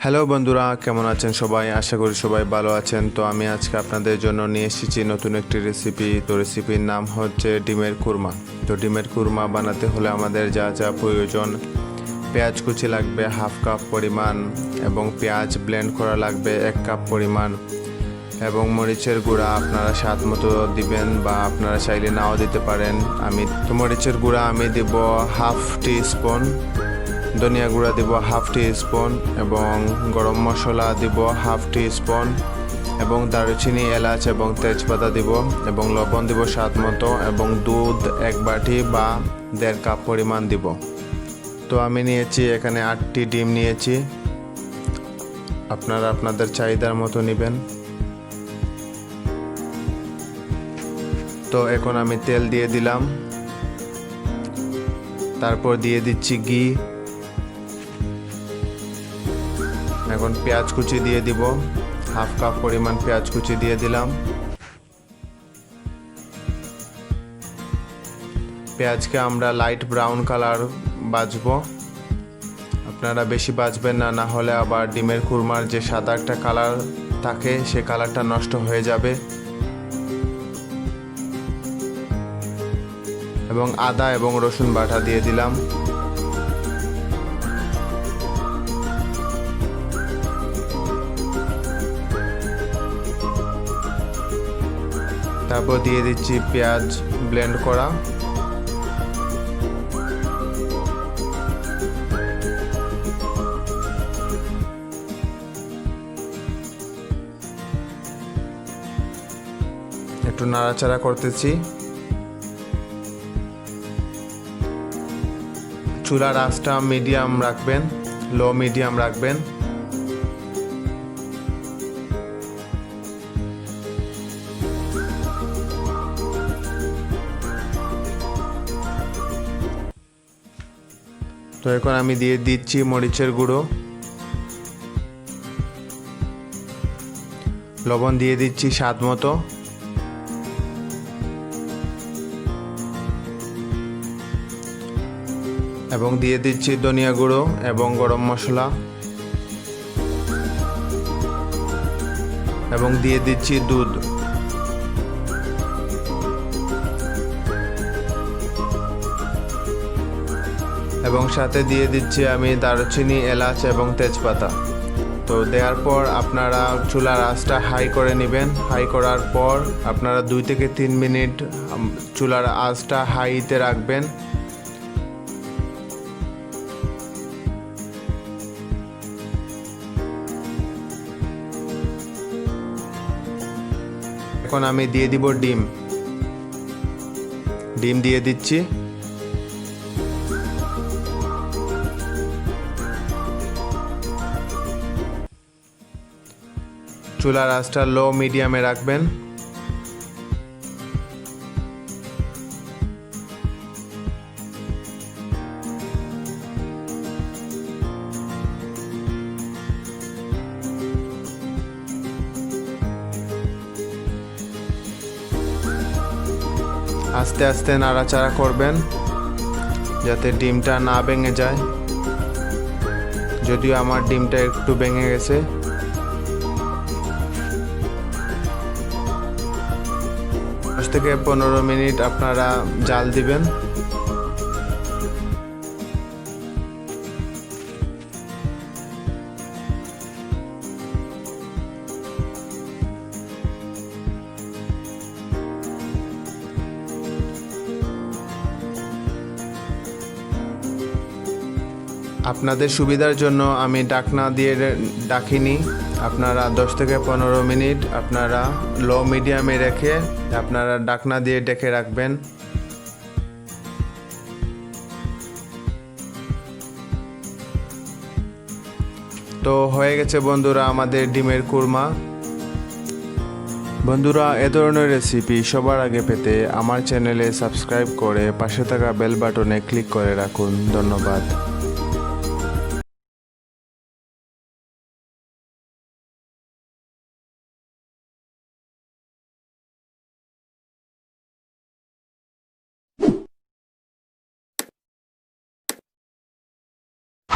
Hello বন্ধুরা, কেমন আছেন সবাই? আশা করি সবাই ভালো আছেন। তো আমি আজকে আপনাদের জন্য নিয়ে এসেছি নতুন একটি রেসিপি। তো রেসিপির নাম হচ্ছে ডিমের কুরমা। তো ডিমের কুরমা বানাতে হলে আমাদের যা যা প্রয়োজন, পেঁয়াজ কুচি লাগবে হাফ কাপ পরিমাণ, এবং পেঁয়াজ ব্লেন্ড করা লাগবে 1 কাপ পরিমাণ, এবং মরিচের গুঁড়া আপনারা স্বাদ মতো দিবেন বা আপনারা চাইলে নাও দিতে পারেন। মরিচের গুঁড়া আমি দেব হাফ টি স্পুন, ধনিয়া গুঁড়া দিব হাফ টি স্পুন, এবং গরম মশলা দিব হাফ টি স্পুন, এবং দারুচিনি, এলাচ এবং তেজপাতা দিব, এবং লবণ দিব স্বাদ মতো, এবং দুধ 1 বাটি বা 1.5 কাপ পরিমাণ দিব। তো আমি নিয়েছি এখানে 8টি ডিম নিয়েছি, আপনারা আপনাদের চাহিদার মতো নেবেন। তো এখন আমি তেল দিয়ে দিলাম, তারপর দিয়ে দিচ্ছি ঘি। এখন পেঁয়াজ কুচি দিয়ে দিব, হাফ কাপ পরিমাণ পেঁয়াজ কুচি দিয়ে দিলাম। পেঁয়াজকে আমরা লাইট ব্রাউন কালার ভাজবো, আপনারা বেশি ভাজবেন না, না হলে আবার ডিমের কুরমার যে সাদা একটা কালার থাকে সে কালারটা নষ্ট হয়ে যাবে। এবং আদা এবং রসুন বাটা দিয়ে দিলাম। তারপর দিয়ে দিচ্ছি পেঁয়াজ ব্লেন্ড করা, একটু নাড়াচাড়া করতেছি। চুলার আঁচটা মিডিয়াম রাখবেন, লো মিডিয়াম রাখবেন। তো এখন আমি দিয়ে দিচ্ছি মরিচের গুঁড়ো, লবণ দিয়ে দিচ্ছি স্বাদ মতো, এবং দিয়ে দিচ্ছি ধনিয়া গুঁড়ো এবং গরম মশলা, এবং দিয়ে দিচ্ছি দুধ। এবং সাথে দিয়ে দিচ্ছি আমি দারুচিনি, এলাচ এবং তেজপাতা। তো দেওয়ার পর আপনারা চুলার আঁচটা হাই করে নেবেন। হাই করার পর আপনারা 2 থেকে 3 মিনিট চুলার আঁচটা হাইতে রাখবেন। এখন আমি দিয়ে দিব ডিম দিয়ে দিচ্ছি। চুলার আঁচটা লো মিডিয়ামে রাখবেন। আস্তে আস্তে নাড়াচাড়া করবেন যাতে ডিমটা না ভেঙে যায়। যদিও আমার ডিমটা একটু ভেঙে গেছে। 10 থেকে 15 মিনিট আপনারা জাল দিবেন। আপনাদের সুবিধার জন্য আমি ঢাকনা দিয়ে ডাকিনি। আপনারা 10 থেকে 15 মিনিট আপনারা লো মিডিয়ামে রেখে আপনারা ঢাকনা দিয়ে ঢেকে রাখবেন। তো হয়ে গেছে বন্ধুরা আমাদের ডিমের কুরমা। বন্ধুরা, এ ধরনের রেসিপি সবার আগে পেতে আমার চ্যানেলে সাবস্ক্রাইব করে পাশে থাকা বেল বাটনে ক্লিক করে রাখুন। ধন্যবাদ।